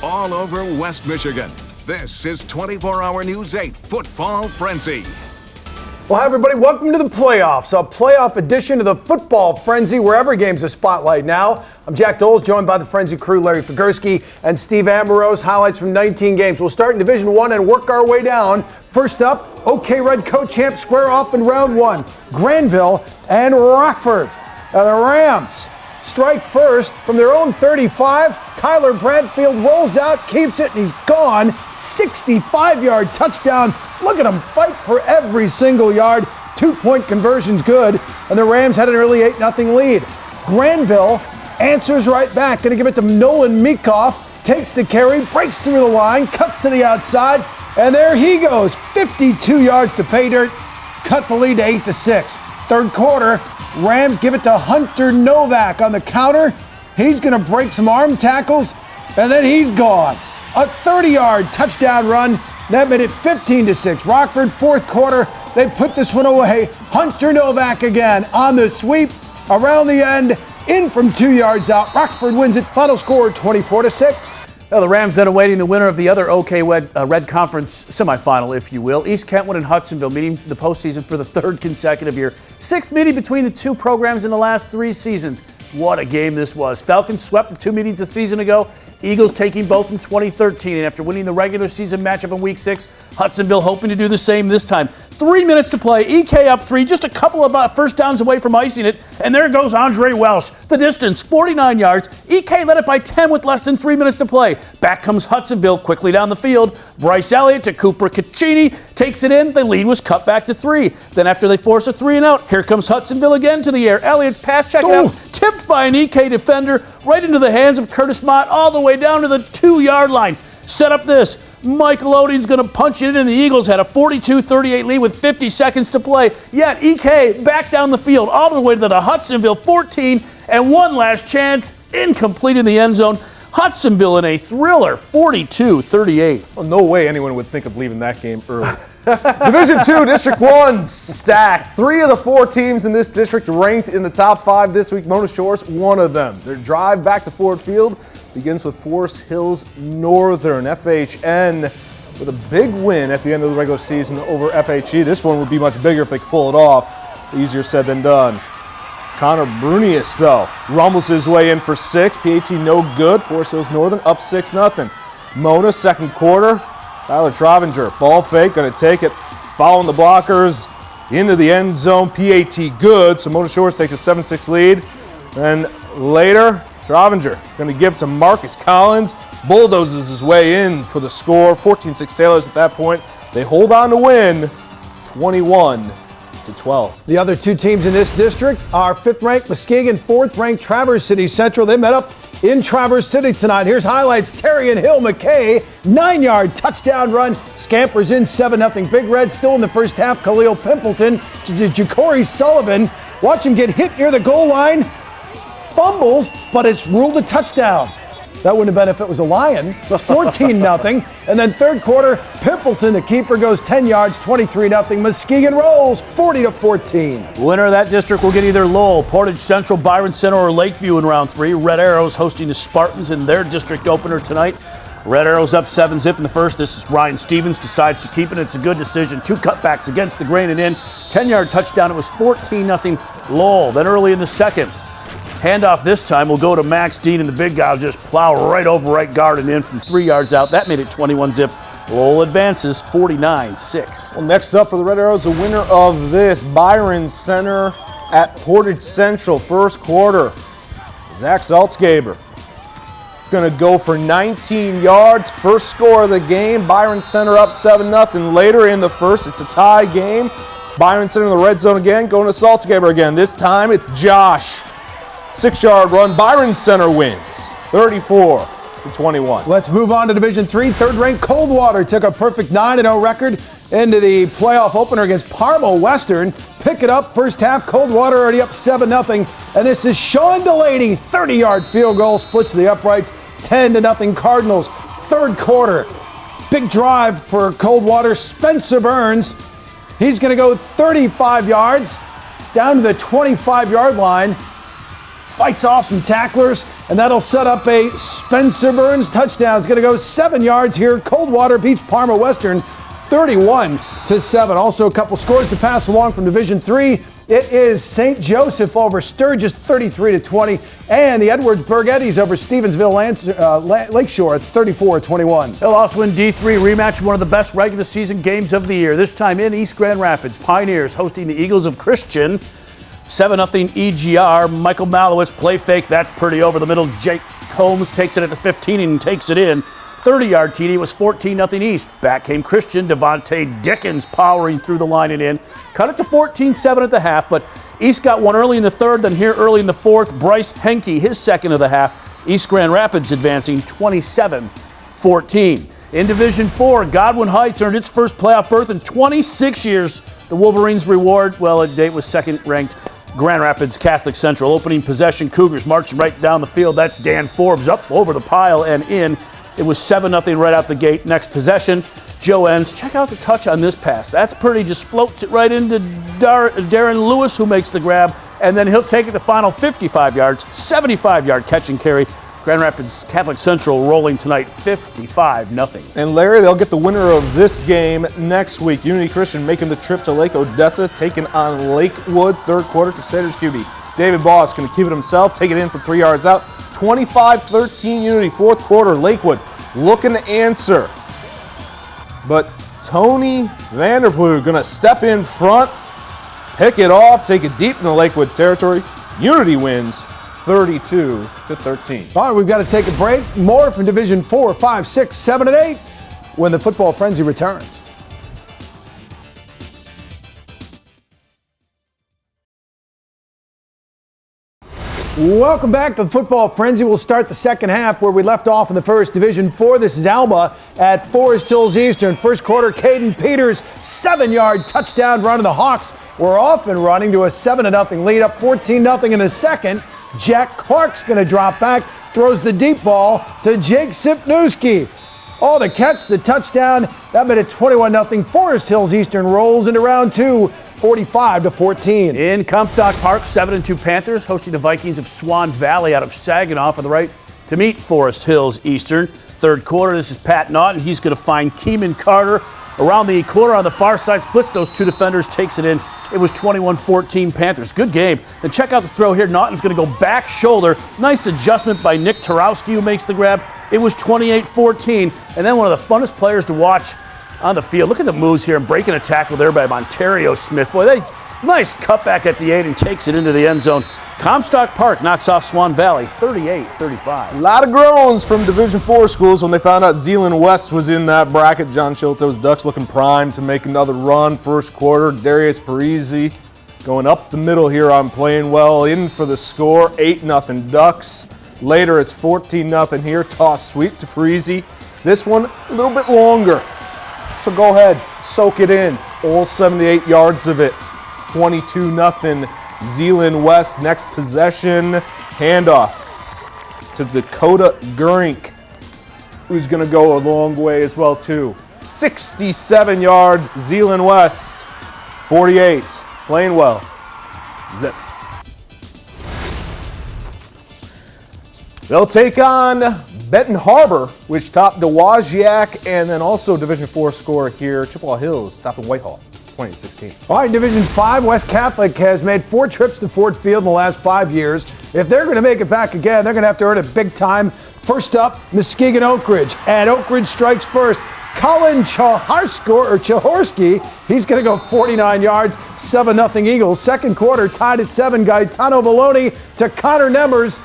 all over West Michigan. This is 24-Hour News 8 Football Frenzy. Well, hi, everybody. Welcome to the playoffs, a playoff edition of the Football Frenzy, where every game's a spotlight now. I'm Jack Doles, joined by the Frenzy crew, Larry Figursky and Steve Ambrose. Highlights from 19 games. We'll start in Division 1 and work our way down. First up, OK Red Coat champs square off in round 1. Granville and Rockford. Now the Rams strike first from their own 35. Tyler Bradfield rolls out, keeps it, and he's gone. 65-yard touchdown. Look at him fight for every single yard. 2-point conversion's good, and the Rams had an early 8-0 lead. Granville answers right back. Going to give it to Nolan Meekoff. Takes the carry, breaks through the line, cuts to the outside, and there he goes. 52 yards to pay dirt. Cut the lead to 8-6. Third quarter, Rams give it to Hunter Novak on the counter. He's going to break some arm tackles, and then he's gone. A 30-yard touchdown run. That made it 15-6. Rockford, fourth quarter, they put this one away. Hunter Novak again on the sweep, around the end, in from 2 yards out. Rockford wins it. Final score, 24-6. Well, the Rams then awaiting the winner of the other OK Red Conference semifinal, if you will. East Kentwood and Hudsonville meeting the postseason for the third consecutive year. Sixth meeting between the two programs in the last 3 seasons. What a game this was. Falcons swept the 2 meetings a season ago. Eagles taking both in 2013. And after winning the regular season matchup in Week 6, Hudsonville hoping to do the same this time. 3 minutes to play. EK up 3, just a couple of first downs away from icing it. And there goes Andre Welsh. The distance, 49 yards. EK led it by 10 with less than 3 minutes to play. Back comes Hudsonville quickly down the field. Bryce Elliott to Cooper Caccini. Takes it in. The lead was cut back to 3. Then after they force a 3 and out, here comes Hudsonville again to the air. Elliott's pass check out. Tipped by an EK defender right into the hands of Curtis Mott all the way down to the 2-yard line. Set up this. Michael Oding's going to punch it in, and the Eagles had a 42-38 lead with 50 seconds to play. Yet EK back down the field all the way to the Hudsonville 14, and one last chance, incomplete in the end zone. Hudsonville in a thriller, 42-38. Well, no way anyone would think of leaving that game early. Division 2, District 1, stacked. 3 of the 4 teams in this district ranked in the top 5 this week. Mona Shores, one of them. Their drive back to Ford Field begins with Forest Hills Northern. FHN with a big win at the end of the regular season over FHE. This one would be much bigger if they could pull it off. Easier said than done. Connor Brunius, though, rumbles his way in for 6. PAT no good. Forest Hills Northern up 6-0. Mona, second quarter. Tyler Trovinger, ball fake, going to take it, following the blockers into the end zone. PAT good, so Mona Shores takes a 7-6 lead. Then later, Trovinger going to give to Marcus Collins, bulldozes his way in for the score. 14-6 Sailors at that point. They hold on to win 21-12. The other 2 teams in this district are 5th-ranked Muskegon, 4th-ranked Traverse City Central. They met up in Traverse City tonight. Here's highlights. Terry and Hill McKay, 9-yard touchdown run. Scampers in 7-0 Big Red. Still in the first half, Khalil Pimpleton to Ja'Cory Sullivan. Watch him get hit near the goal line. Fumbles, but it's ruled a touchdown. That wouldn't have been if it was a Lion. 14-0. And then third quarter, Pimpleton, the keeper, goes 10 yards, 23-0. Muskegon rolls 40-14. Winner of that district will get either Lowell, Portage Central, Byron Center, or Lakeview in round 3. Red Arrows hosting the Spartans in their district opener tonight. Red Arrows up 7-0 in the first. This is Ryan Stevens decides to keep it. It's a good decision. 2 cutbacks against the grain and in. 10-yard touchdown. It was 14-0 Lowell. Then early in the second, handoff this time will go to Max Dean, and the big guy will just plow right over right guard and in from 3 yards out. That made it 21-0. Lowell advances 49-6. Well, next up for the Red Arrows, the winner of this, Byron Center at Portage Central. First quarter, Zach Saltzgaber going to go for 19 yards. First score of the game. Byron Center up 7-0. Later in the first, it's a tie game. Byron Center in the red zone again, going to Saltzgaber again. This time it's Josh. 6-yard run. Byron Center wins 34-21. Let's move on to Division 3. 3rd-ranked Coldwater took a perfect 9-0 record into the playoff opener against Parma Western. Pick it up. First half, Coldwater already up 7-0. And this is Sean Delaney. 30-yard field goal splits the uprights. 10-0 Cardinals. Third quarter. Big drive for Coldwater. Spencer Burns. He's going to go 35 yards down to the 25-yard line. Fights off some tacklers, And that'll set up a Spencer Burns touchdown. It's going to go 7 yards here. Coldwater beats Parma Western 31-7. Also a couple scores to pass along from Division III. It is St. Joseph over Sturgis 33-20. And the Edwardsburg Eddies over Stevensville Lakeshore 34-21. They'll also win D3 rematch, one of the best regular season games of the year. This time in East Grand Rapids. Pioneers hosting the Eagles of Christian. 7-0 EGR. Michael Malowitz play fake. That's pretty over the middle. Jake Combs takes it at the 15 and takes it in. 30-yard TD was 14-0 East. Back came Christian. Devontae Dickens powering through the line and in. Cut it to 14-7 at the half, but East got one early in the third, then here early in the fourth. Bryce Henke, his second of the half. East Grand Rapids advancing 27-14. In Division 4, Godwin Heights earned its first playoff berth in 26 years. The Wolverines' reward, well, at date was second-ranked Grand Rapids Catholic Central. Opening possession, Cougars marching right down the field. That's Dan Forbes up over the pile and in. It was 7-0 right out the gate. Next possession, Joe Enns. Check out the touch on this pass. That's pretty. Just floats it right into Darren Lewis, who makes the grab, and then he'll take it the final 55 yards, 75-yard catch and carry. Grand Rapids Catholic Central rolling tonight 55-0. And Larry, they'll get the winner of this game next week. Unity Christian making the trip to Lake Odessa, taking on Lakewood. Third quarter, Crusaders QB David Boss going to keep it himself, take it in for 3 yards out. 25-13 Unity. Fourth quarter, Lakewood looking to answer. But Tony Vanderploeg going to step in front, pick it off, take it deep in the Lakewood territory. Unity wins 32-13. All right, we've got to take a break. More from Division 4, 5, 6, 7, and 8 when the Football Frenzy returns. Welcome back to the Football Frenzy. We'll start the second half where we left off in the first. Division 4, this is Alma at Forest Hills Eastern. First quarter, Caden Peters, 7-yard touchdown run, and the Hawks were off and running to a 7-0 lead, up 14-0 in the second. Jack Clark's going to drop back, throws the deep ball to Jake Sipnewski. Oh, the catch, the touchdown. That made it 21-0. Forest Hills Eastern rolls into round two, 45-14. In Comstock Park, 7-2 Panthers hosting the Vikings of Swan Valley out of Saginaw for the right to meet Forest Hills Eastern. Third quarter, this is Pat Naughton. He's going to find Keeman Carter around the corner on the far side, splits those two defenders, takes it in. It was 21-14 Panthers. Good game. Then check out the throw here. Naughton's going to go back shoulder. Nice adjustment by Nick Tarowski, who makes the grab. It was 28-14. And then one of the funnest players to watch on the field. Look at the moves here and breaking a tackle there by Montario Smith. Boy, that nice cutback at the 8 and takes it into the end zone. Comstock Park knocks off Swan Valley 38-35. A lot of groans from Division 4 schools when they found out Zeeland West was in that bracket. John Chilto's Ducks looking primed to make another run. First quarter, Darius Parisi going up the middle here on playing well. In for the score, 8-0 Ducks. Later it's 14-0 here. Toss sweep to Parisi. This one a little bit longer. So go ahead, soak it in. All 78 yards of it. 22-0 Zeeland West. Next possession, handoff to Dakota Gurink, who's going to go a long way as well too. 67 yards, Zeeland West. 48, playing well. Zip. They'll take on Benton Harbor, which topped Dowagiac, and then also Division 4 score here, Chippewa Hills topping Whitehall, 2016. All right, Division 5, West Catholic has made 4 trips to Ford Field in the last 5 years. If they're going to make it back again, they're going to have to earn it big time. First up, Muskegon Oak Ridge, and Oak Ridge strikes first. Colin Chahorski, he's going to go 49 yards, 7-0 Eagles. Second quarter, tied at 7, Gaetano Baloney to Connor Nemmers.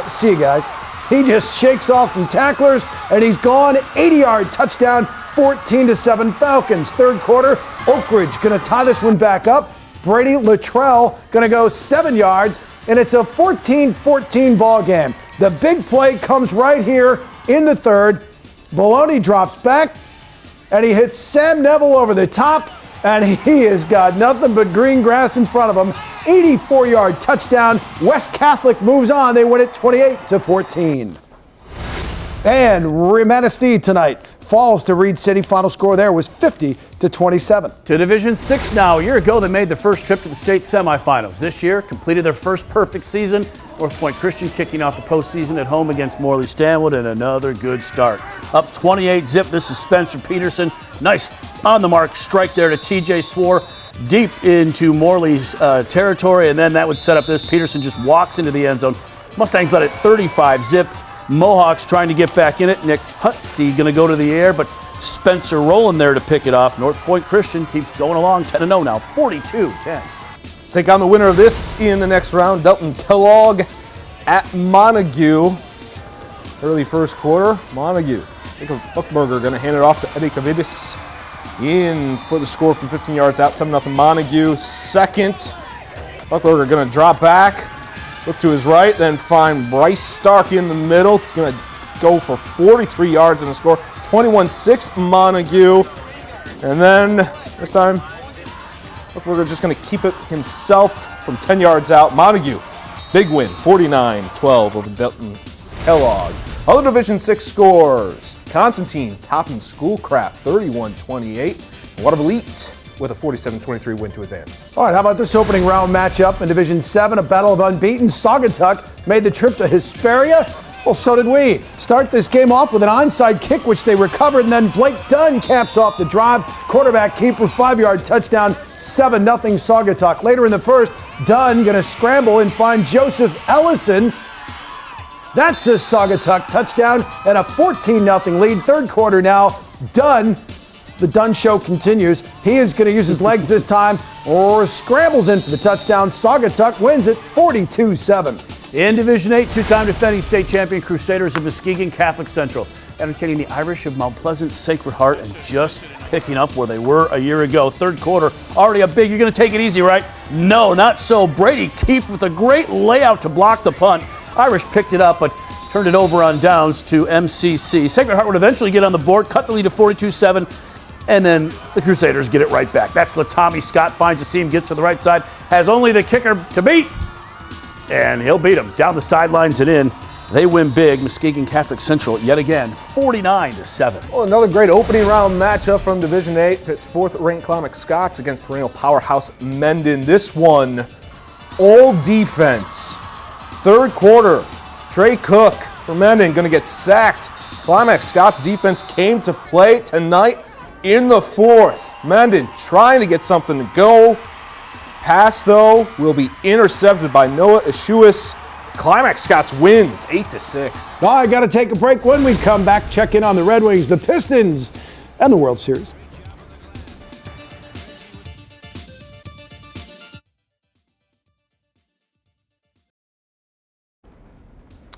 See you guys. He just shakes off some tacklers, and he's gone. 80-yard touchdown, 14-7 Falcons. Third quarter, Oak Ridge going to tie this one back up. Brady Luttrell going to go 7 yards, and it's a 14-14 ball game. The big play comes right here in the third. Baloney drops back, and he hits Sam Neville over the top, and he has got nothing but green grass in front of him. 84-yard touchdown. West Catholic moves on. They win it 28-14. And Manistee tonight falls to Reed City. Final score there was 50-27. To Division 6 now. A year ago, they made their first trip to the state semifinals. This year, completed their first perfect season. North Point Christian kicking off the postseason at home against Morley Stanwood, and another good start. Up 28-zip. This is Spencer Peterson. Nice on-the-mark strike there to TJ Swore deep into Morley's territory, and then that would set up this. Peterson just walks into the end zone. Mustangs led it 35-zip. Mohawks trying to get back in it. Nick Hutty going to go to the air, but Spencer rolling there to pick it off. North Point Christian keeps going along 10-0 now, 42-10. Take on the winner of this in the next round, Delton Kellogg at Montague. Early first quarter, Montague. Jacob Buckberger going to hand it off to Eddie Kavidis in for the score from 15 yards out, 7-0 Montague. Second, Buckberger going to drop back. Look to his right, then find Bryce Stark in the middle. Going to go for 43 yards in the score. 21-6 Montague. And then this time, Buckberger just going to keep it himself from 10 yards out. Montague, big win, 49-12 over Delton Kellogg. Other Division 6 scores. Constantine topping Schoolcraft, 31-28. Waterville Elite with a 47-23 win to advance. All right, how about this opening round matchup in Division 7, a battle of unbeaten. Saugatuck made the trip to Hesperia. Well, so did we. Start this game off with an onside kick, which they recovered, and then Blake Dunn caps off the drive. Quarterback keeper, 5-yard touchdown, 7-0 Saugatuck. Later in the first, Dunn going to scramble and find Joseph Ellison. That's a Saugatuck touchdown and a 14-0 lead. Third quarter now, Dunn. The Dunn show continues. He is going to use his legs this time, or scrambles in for the touchdown. Saugatuck wins it 42-7. In Division 8, two-time defending state champion Crusaders of Muskegon Catholic Central, entertaining the Irish of Mount Pleasant Sacred Heart and just picking up where they were a year ago. Third quarter, already up big. You're going to take it easy, right? No, not so. Brady Keefe with a great layout to block the punt. Irish picked it up, but turned it over on downs to MCC. Sacred Heart would eventually get on the board, cut the lead to 42-7. And then the Crusaders get it right back. That's Tommy Scott finds a seam, gets to the right side, has only the kicker to beat, and he'll beat him down the sidelines and in. They win big. Muskegon Catholic Central yet again, 49-7. Well, another great opening round matchup from Division 8. Pits fourth-ranked Klamath Scots against perennial powerhouse Mendon. This one, all defense. Third quarter, Trey Cook for Mendon going to get sacked. Klamath Scots defense came to play tonight. In the fourth, Mendon trying to get something to go. Pass, though, will be intercepted by Noah Ishuis. Climax Scots wins 8-6. I got to take a break. When we come back, check in on the Red Wings, the Pistons, and the World Series.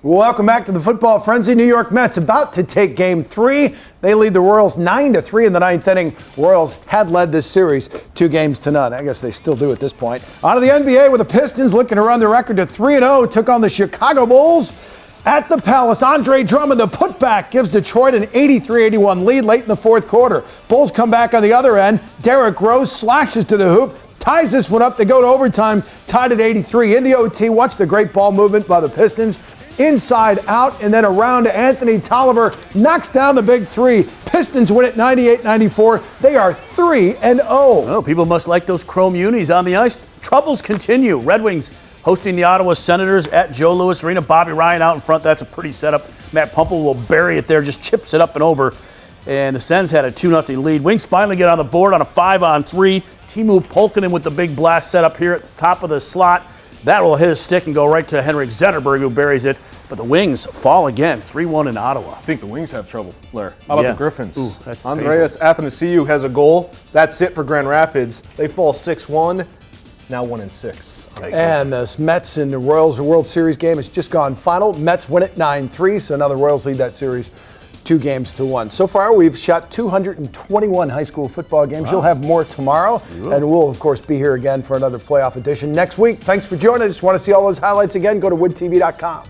Welcome back to the Football Frenzy. New York Mets about to take Game 3. They lead the Royals 9-3 in the ninth inning. Royals had led this series 2-0. I guess they still do at this point. On to the NBA, where the Pistons, looking to run their record to 3-0, took on the Chicago Bulls at the Palace. Andre Drummond, the putback, gives Detroit an 83-81 lead late in the fourth quarter. Bulls come back on the other end. Derrick Rose slashes to the hoop, ties this one up. They go to overtime, tied at 83. In the OT, watch the great ball movement by the Pistons. Inside out and then around to Anthony Tolliver, knocks down the big three. Pistons win it 98-94. They are 3-0. Oh, people must like those chrome unis on the ice. Troubles continue. Red Wings hosting the Ottawa Senators at Joe Louis Arena. Bobby Ryan out in front. That's a pretty setup. Matt Pumple will bury it there, just chips it up and over. And the Sens had a 2-0 lead. Wings finally get on the board on a 5-on-3. Timu Polkinen with the big blast set up here at the top of the slot. That will hit a stick and go right to Henrik Zetterberg, who buries it. But the Wings fall again, 3-1 in Ottawa. I think the Wings have trouble, Blair. How about the Griffins? Ooh, that's Andreas Athanasiou has a goal. That's it for Grand Rapids. They fall 6-1, now 1-6. And the Mets and the Royals World Series game has just gone final. Mets win it 9-3, so now the Royals lead that series 2-1. So far, we've shot 221 high school football games. Wow. You'll have more tomorrow, and we'll, of course, be here again for another playoff edition next week. Thanks for joining. I just want to see all those highlights again. Go to woodtv.com.